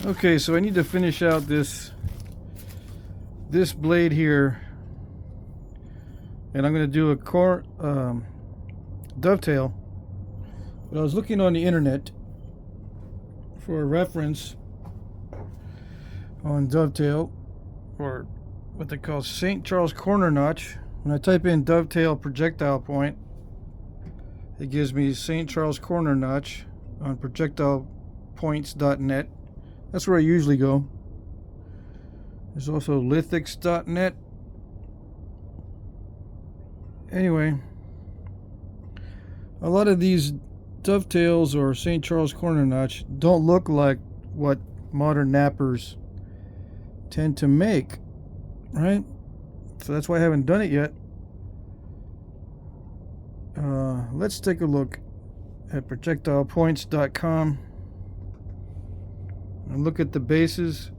Okay, so I need to finish out this blade here, and I'm going to do a dovetail. But I was looking on the internet for a reference on dovetail, or what they call St. Charles corner notch. When I type in dovetail projectile point, it gives me St. Charles corner notch on projectilepoints.net. That's where I usually go. There's also lithics.net. Anyway, a lot of these dovetails or St. Charles corner notch don't look like what modern knappers tend to make, right? So that's why I haven't done it yet. Let's take a look at projectilepoints.com and look at the bases.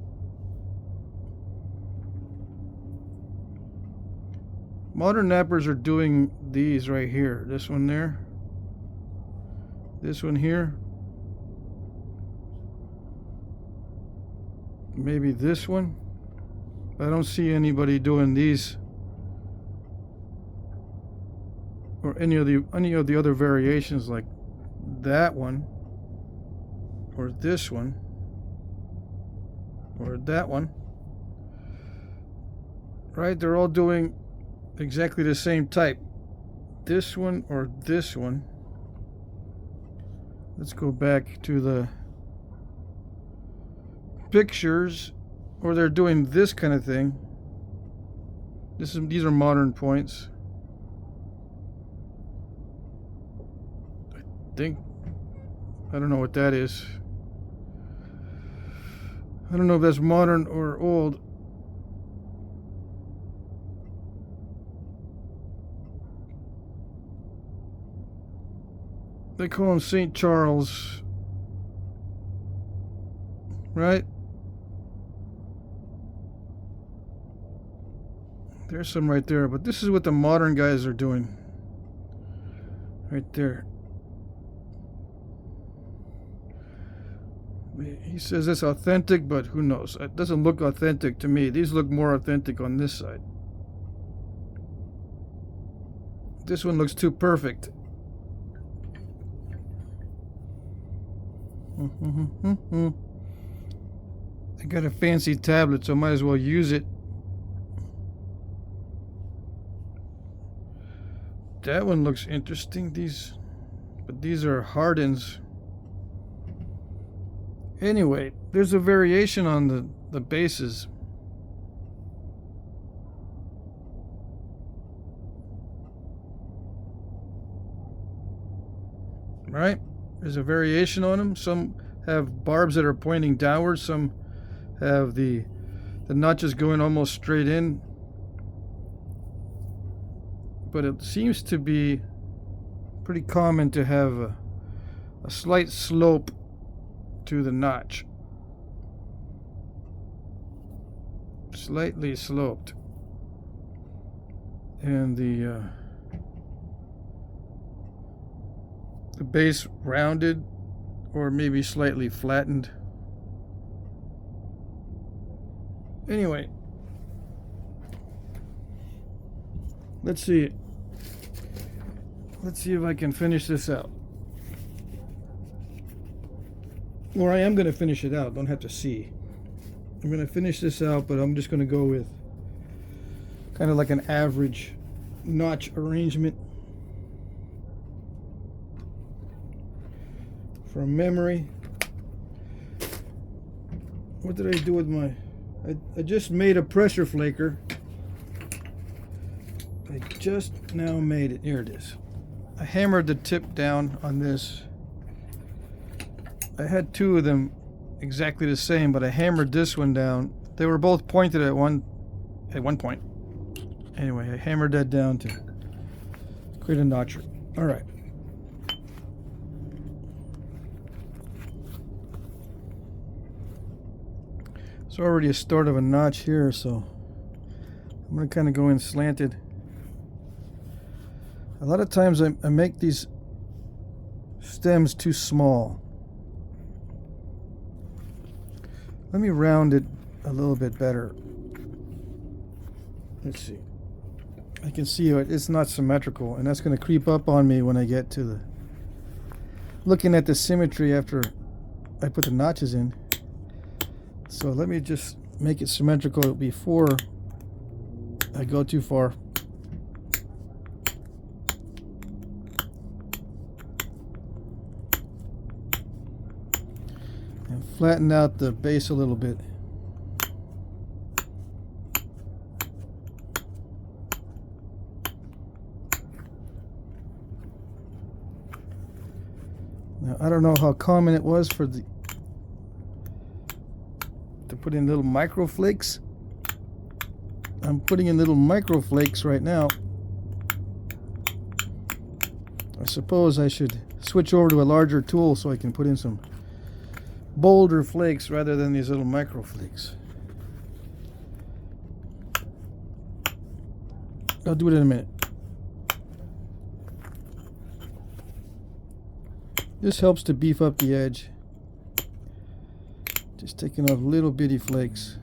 Modern knappers are doing these right here. This one there. This one here. Maybe this one. I don't see anybody doing these or any of the other variations like that one or this one or that one. Right? They're all doing exactly the same type. This one or this one. Let's go back to the pictures, or they're doing this kind of thing. These are modern points. I don't know what that is. I don't know if that's modern or old. They call them St. Charles, right? There's some right there, but this is what the modern guys are doing. Right there. He says it's authentic, but who knows? It doesn't look authentic to me. These look more authentic on this side. This one looks too perfect. I got a fancy tablet, so I might as well use it. That one looks interesting. But these are hardens. Anyway, there's a variation on the bases. Right? There's a variation on them. Some have barbs that are pointing downwards. Some have the notches going almost straight in. But it seems to be pretty common to have a slight slope to the notch. Slightly sloped. And the base rounded or maybe slightly flattened. Anyway, let's see if I can finish this out. Or I am going to finish it out. Don't have to see. I'm going to finish this out, but I'm just going to go with kind of like an average notch arrangement. From memory. What did I do with my... I just made a pressure flaker. I just now made it. Here it is. I hammered the tip down on this. I had two of them exactly the same, but I hammered this one down. They were both pointed at one point. Anyway, I hammered that down to create a notcher. All right. It's already a start of a notch here, so I'm going to kind of go in slanted. A lot of times I make these stems too small. Let me round it a little bit better. Let's see. I can see it's not symmetrical, and that's going to creep up on me when I get to the looking at the symmetry after I put the notches in. So let me just make it symmetrical before I go too far. And flatten out the base a little bit. Now, I don't know how common it was to put in little micro flakes. I'm putting in little micro flakes right now. I suppose I should switch over to a larger tool so I can put in some bolder flakes rather than these little micro flakes. I'll do it in a minute. This helps to beef up the edge. Just taking off little bitty flakes.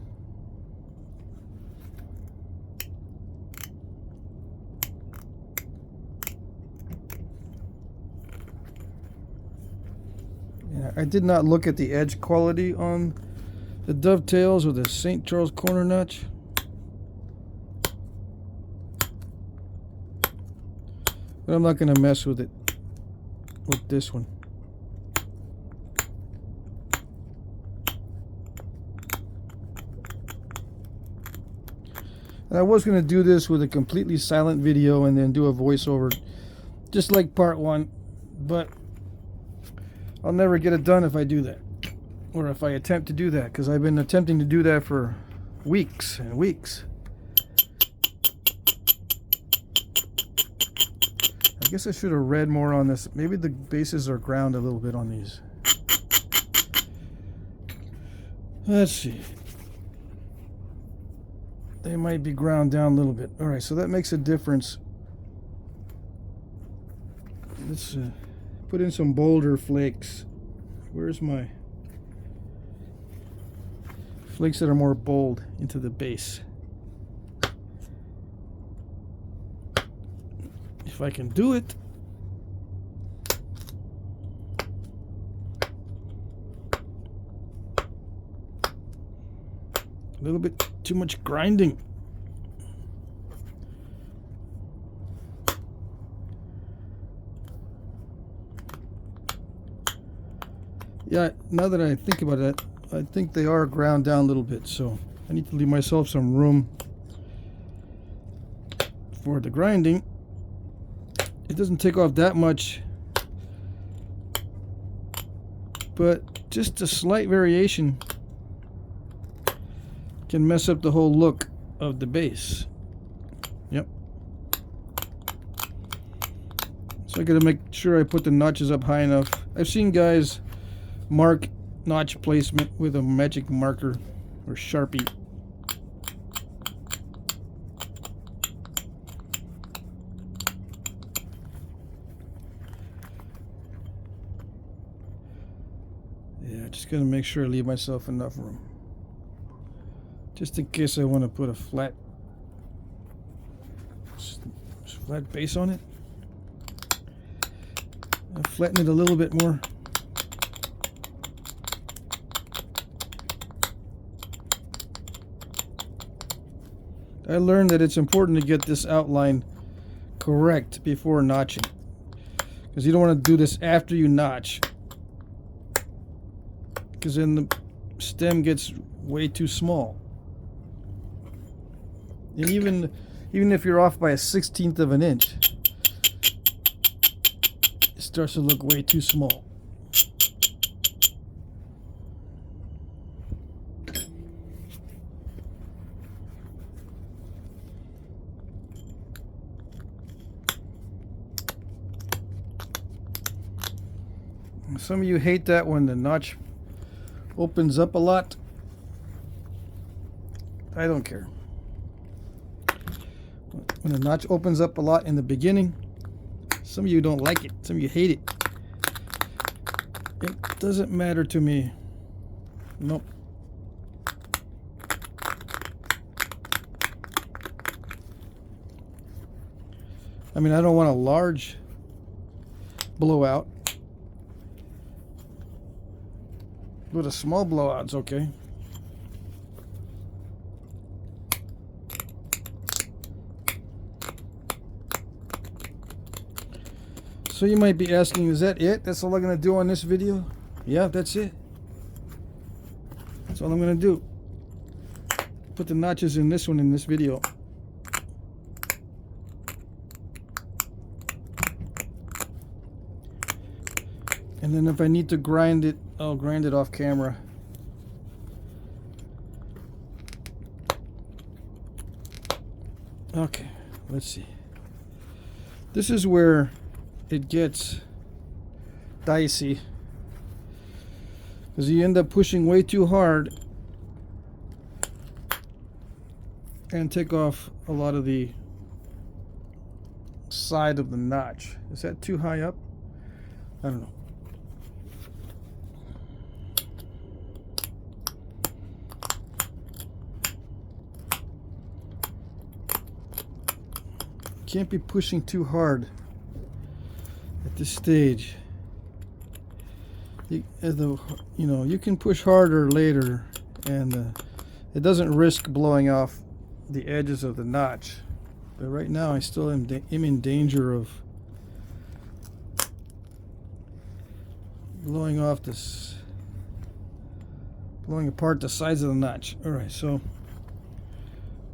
Yeah, I did not look at the edge quality on the dovetails or the St. Charles corner notch. But I'm not going to mess with it with this one. And I was going to do this with a completely silent video and then do a voiceover, just like part one, but I'll never get it done if I do that, or if I attempt to do that, because I've been attempting to do that for weeks and weeks. I guess I should have read more on this. Maybe the bases are ground a little bit on these. Let's see. They might be ground down a little bit. Alright, so that makes a difference. Let's put in some bolder flakes. Where's my flakes that are more bold into the base? If I can do it. A little bit too much grinding. Yeah, now that I think about it, I think they are ground down a little bit, so I need to leave myself some room for the grinding. It doesn't take off that much, but just a slight variation can mess up the whole look of the base. Yep. So I gotta make sure I put the notches up high enough. I've seen guys mark notch placement with a magic marker or Sharpie. Yeah, just gonna make sure I leave myself enough room. Just in case I want to put a flat base on it. I'll flatten it a little bit more. I learned that it's important to get this outline correct before notching, because you don't want to do this after you notch, because then the stem gets way too small. And even if you're off by a 1/16 of an inch, it starts to look way too small. Some of you hate that when the notch opens up a lot. I don't care. When the notch opens up a lot in the beginning, some of you don't like it, some of you hate it. It doesn't matter to me. Nope. mean, I don't want a large blowout, but a small blowout's okay. So you might be asking, is that it? That's all I'm going to do on this video? Yeah, that's it. That's all I'm going to do. Put the notches in this one in this video. And then if I need to grind it, I'll grind it off camera. Okay, let's see. This is where it gets dicey, because you end up pushing way too hard and take off a lot of the side of the notch. Is that too high up? I don't know. Can't be pushing too hard at this stage. You know, you can push harder later, and it doesn't risk blowing off the edges of the notch. But right now, I still am in danger of blowing apart the sides of the notch. All right, so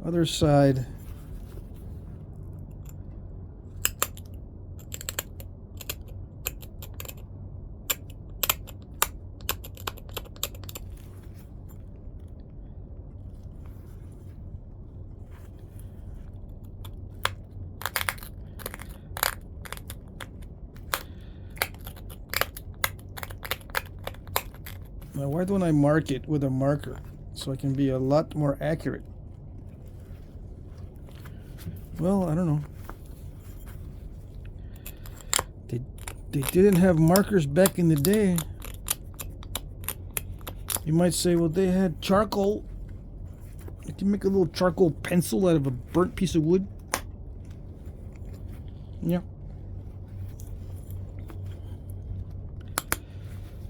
other side. Now, why don't I mark it with a marker so I can be a lot more accurate? Well, I don't know. They didn't have markers back in the day. You might say, well, they had charcoal. You can make a little charcoal pencil out of a burnt piece of wood. Yeah.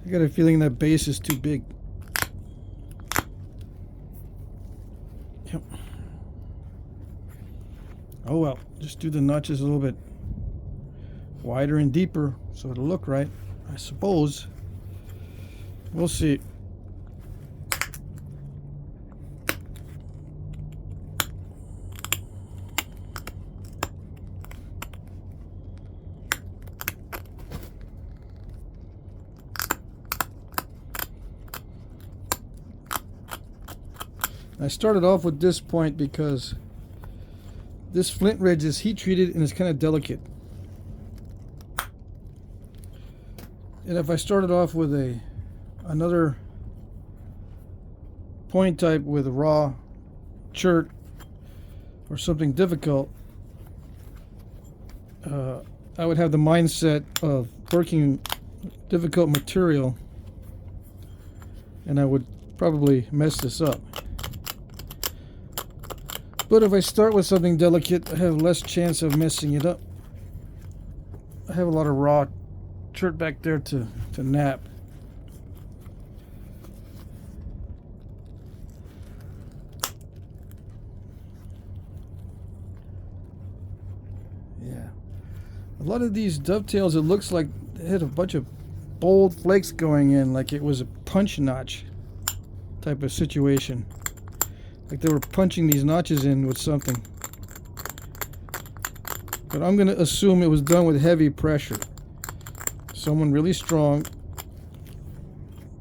I got a feeling that base is too big. Yep. Oh well, just do the notches a little bit wider and deeper so it'll look right, I suppose. We'll see. I started off with this point because this flint ridge is heat treated and it's kind of delicate. And if I started off with another point type with raw chert or something difficult, I would have the mindset of working difficult material, and I would probably mess this up. But if I start with something delicate, I have less chance of messing it up. I have a lot of raw chert back there to knap. Yeah. A lot of these dovetails, it looks like they had a bunch of bold flakes going in, like it was a punch notch type of situation. Like they were punching these notches in with something. But I'm going to assume it was done with heavy pressure. Someone really strong,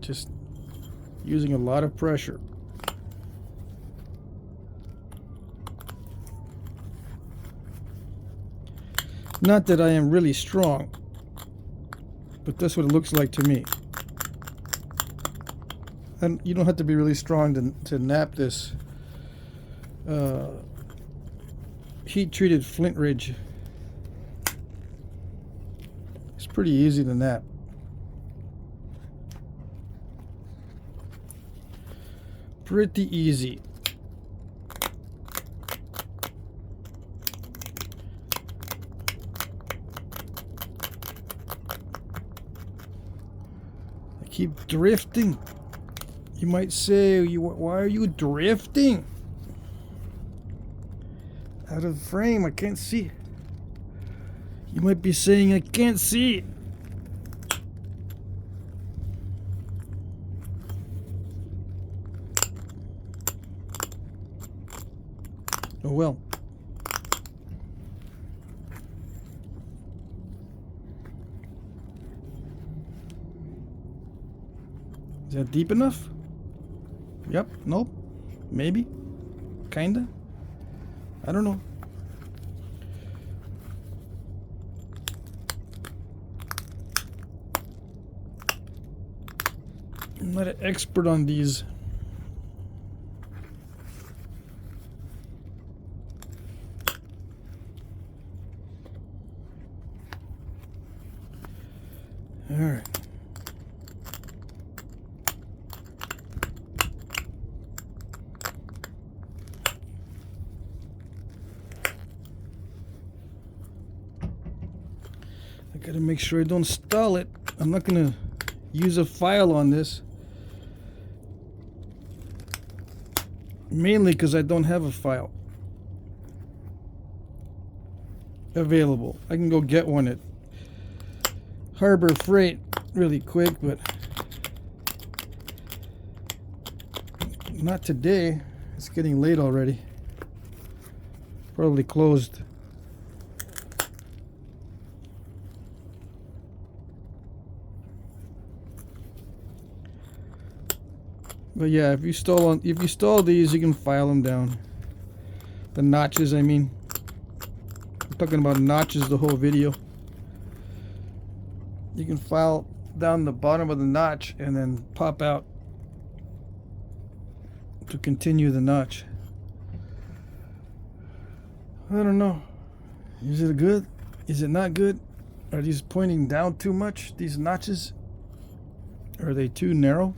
just using a lot of pressure. Not that I am really strong, but that's what it looks like to me. And you don't have to be really strong to knap this heat-treated flint ridge. It's pretty easy to knap. Pretty easy. keep drifting. You might say, why are you drifting? Out of frame, I can't see. You might be saying, I can't see. Oh well. Is that deep enough? Yep. Nope. Maybe. Kinda. I don't know. I'm not an expert on these. All right. I gotta make sure I don't stall it. I'm not gonna use a file on this. Mainly because I don't have a file available. I can go get one at Harbor Freight really quick, but not today. It's getting late already. Probably closed. But yeah, if you stall these, you can file them down. The notches, I mean. I'm talking about notches the whole video. You can file down the bottom of the notch and then pop out to continue the notch. I don't know. Is it good? Is it not good? Are these pointing down too much, these notches? Are they too narrow?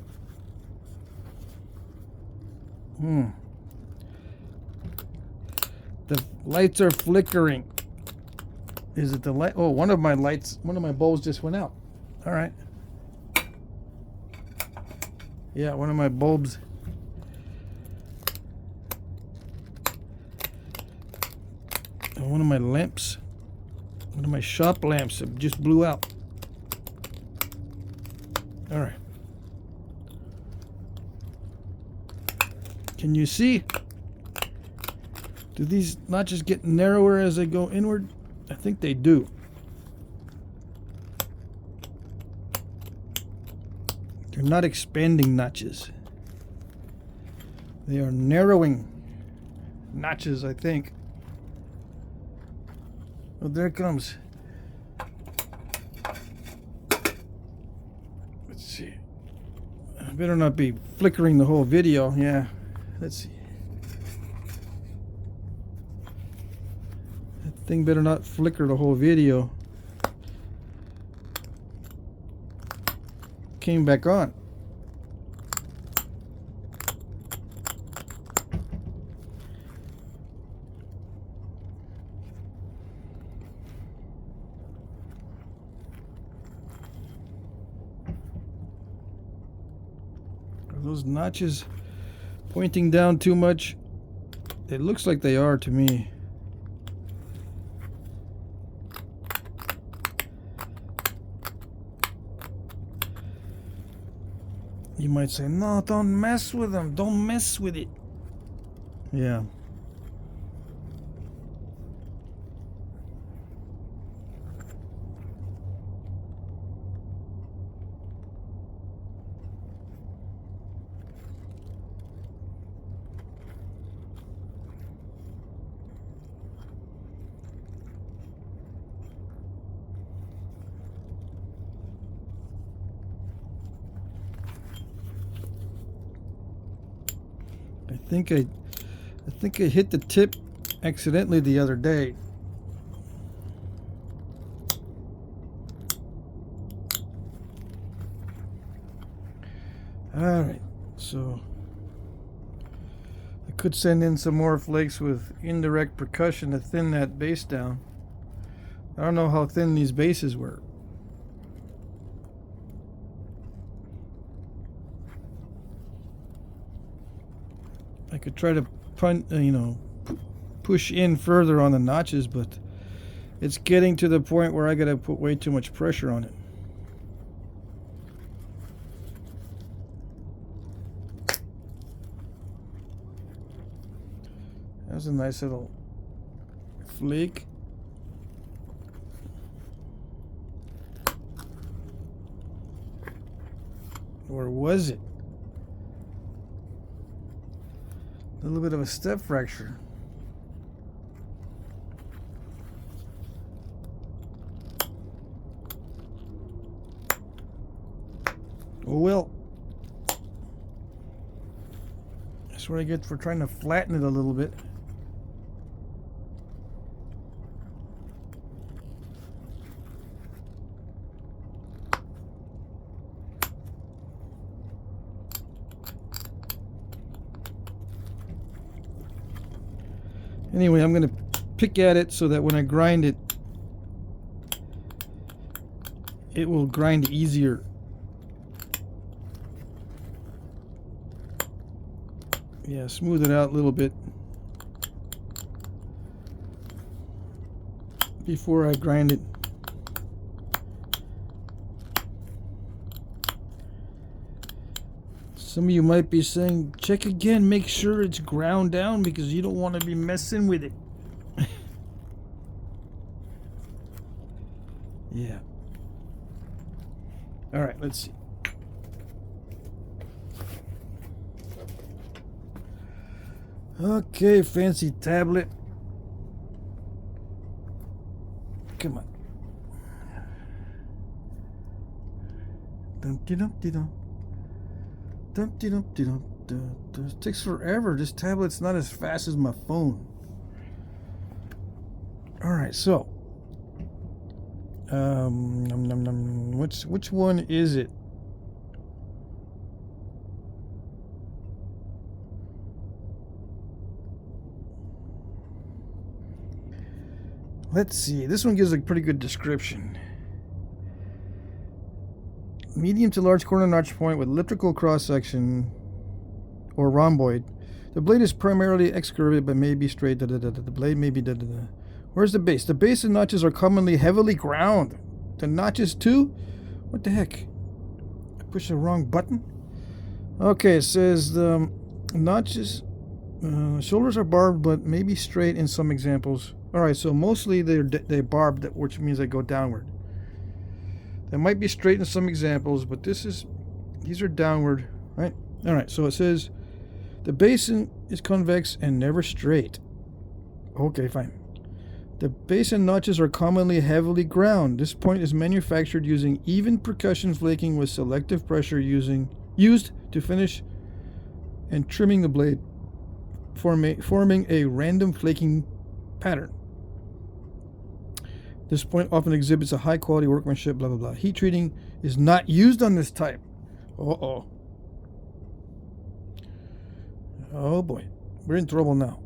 The lights are flickering. Is it the light? Oh, one of my bulbs just went out. All right. Yeah, one of my bulbs. And one of my lamps. One of my shop lamps just blew out. All right. Can you see? Do these notches get narrower as they go inward? I think they do. They're not expanding notches. They are narrowing notches, I think. Oh, there it comes. Let's see. I better not be flickering the whole video. Yeah. Let's see. That thing better not flicker the whole video. Came back on. Are those notches pointing down too much? It looks like they are to me. You might say, no, don't mess with them. Don't mess with it. Yeah. I think I hit the tip accidentally the other day. Alright, so I could send in some more flakes with indirect percussion to thin that base down. I don't know how thin these bases were. I could try to push in further on the notches, but it's getting to the point where I gotta put way too much pressure on it. That was a nice little flake. Or was it? A little bit of a step fracture. Oh well. That's what I get for trying to flatten it a little bit. Anyway, I'm going to pick at it so that when I grind it, it will grind easier. Yeah, smooth it out a little bit before I grind it. Some of you might be saying, check again, make sure it's ground down because you don't want to be messing with it. Yeah. All right, let's see. Okay, fancy tablet. Come on. Dum-de-dum-de-dum. This takes forever. This tablet's not as fast as my phone. Alright, so which one is it? Let's see. This one gives a pretty good description. Medium to large corner notch point with elliptical cross section or rhomboid. The blade is primarily excurved but may be straight. The blade may be. Where's the base? The base and notches are commonly heavily ground. The notches too? What the heck? I pushed the wrong button? Okay, it says the notches, shoulders are barbed but may be straight in some examples. Alright, so mostly they're barbed, which means they go downward. They might be straight in some examples, but these are downward, right? Alright, so it says the basin is convex and never straight. Okay, fine. The basin notches are commonly heavily ground. This point is manufactured using even percussion flaking with selective pressure used to finish and trimming the blade, forming a random flaking pattern. This point often exhibits a high quality workmanship, blah blah blah. Heat treating is not used on this type. Uh-oh. Oh boy. We're in trouble now.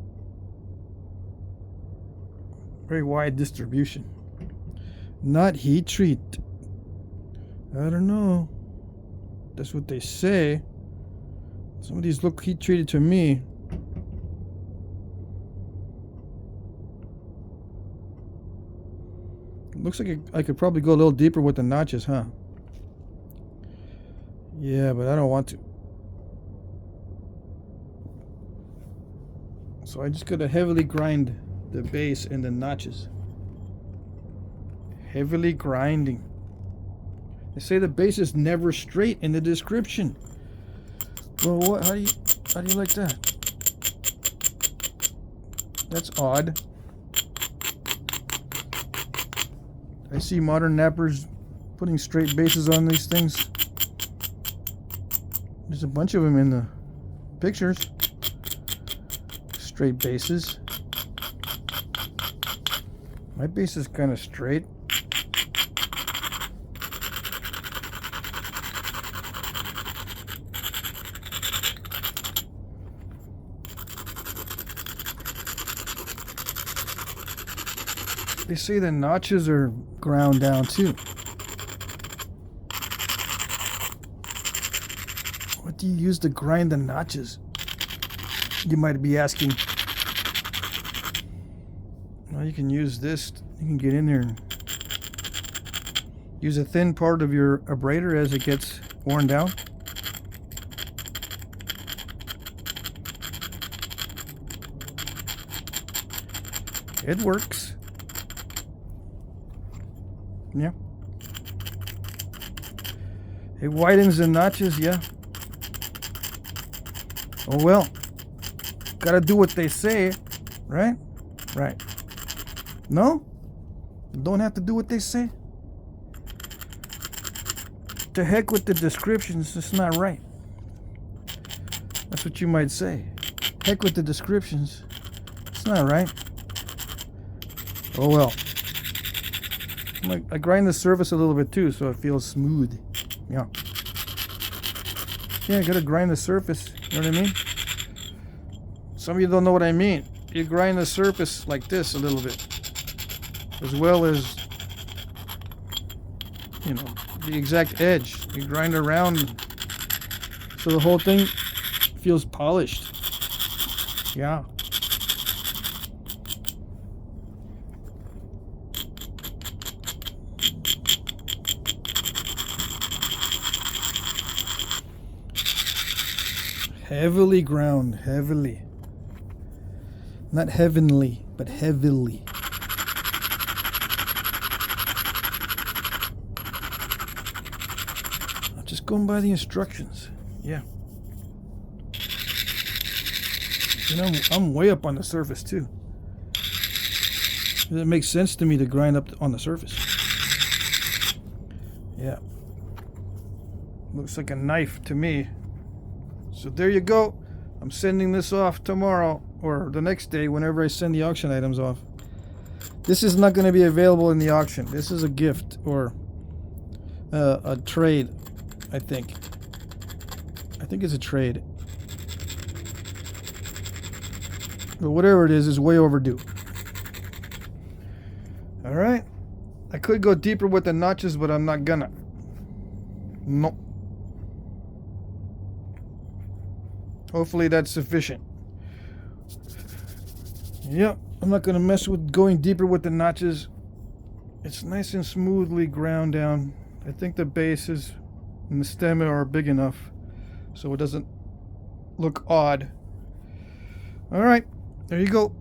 Very wide distribution. Not heat treat. I don't know. That's what they say. Some of these look heat treated to me. Looks like I could probably go a little deeper with the notches, huh? Yeah, but I don't want to. So I just gotta heavily grind the base and the notches. Heavily grinding. They say the base is never straight in the description. Well, what? How do you like that? That's odd. I see modern knappers putting straight bases on these things. There's a bunch of them in the pictures. Straight bases. My base is kind of straight. They say the notches are ground down too. What do you use to grind the notches? You might be asking. Well, you can use this. You can get in there and use a thin part of your abrader as it gets worn down. It works. Yeah. It widens the notches, yeah. Oh well. Gotta do what they say, right? Right. No? Don't have to do what they say? To heck with the descriptions, it's not right. That's what you might say. Heck with the descriptions. It's not right. Oh well. I grind the surface a little bit too so it feels smooth. Yeah. Yeah, I gotta grind the surface. You know what I mean? Some of you don't know what I mean. You grind the surface like this a little bit. As well as, you know, the exact edge. You grind around so the whole thing feels polished. Yeah. Heavily ground, heavily. Not heavenly, but heavily. I'm just going by the instructions. Yeah. You know, I'm way up on the surface too. It makes sense to me to grind up on the surface. Yeah. Looks like a knife to me. So there you go. I'm sending this off tomorrow or the next day whenever I send the auction items off. This is not going to be available in the auction. This is a gift or a trade, I think. I think it's a trade. But whatever it is way overdue. Alright. I could go deeper with the notches, but I'm not gonna. Nope. Hopefully that's sufficient. Yep, I'm not going to mess with going deeper with the notches. It's nice and smoothly ground down. I think the bases and the stem are big enough so it doesn't look odd. Alright, there you go.